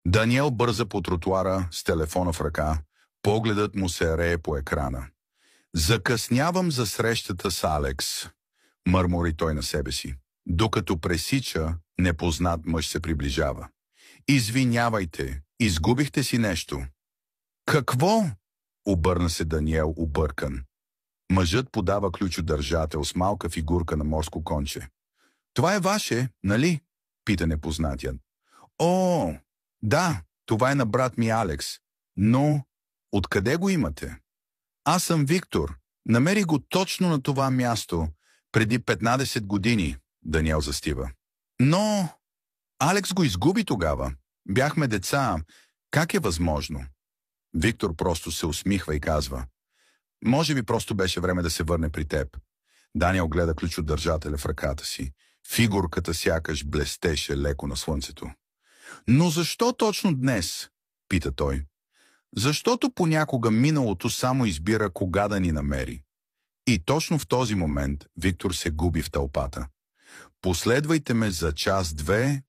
Даниел бърза по тротуара с телефона в ръка. Погледът му се рее по екрана. Закъснявам за срещата с Алекс, мърмори той на себе си. Докато пресича, непознат мъж се приближава. Извинявайте, изгубихте си нещо. Какво? Обърна се Даниел объркан. Мъжът подава ключодържател с малка фигурка на морско конче. Това е ваше, нали? Пита непознатият. О, да, това е на брат ми Алекс. Но, откъде го имате? Аз съм Виктор. Намери го точно на това място, преди 15 години, Даниел застива. Но, Алекс го изгуби тогава. Бяхме деца. Как е възможно? Виктор просто се усмихва и казва. Може би просто беше време да се върне при теб. Даниел гледа ключодържателя в ръката си. Фигурката сякаш блестеше леко на слънцето. Но защо точно днес? Пита той. Защото понякога миналото само избира кога да ни намери. И точно в този момент Виктор се губи в тълпата. Последвайте ме за час-две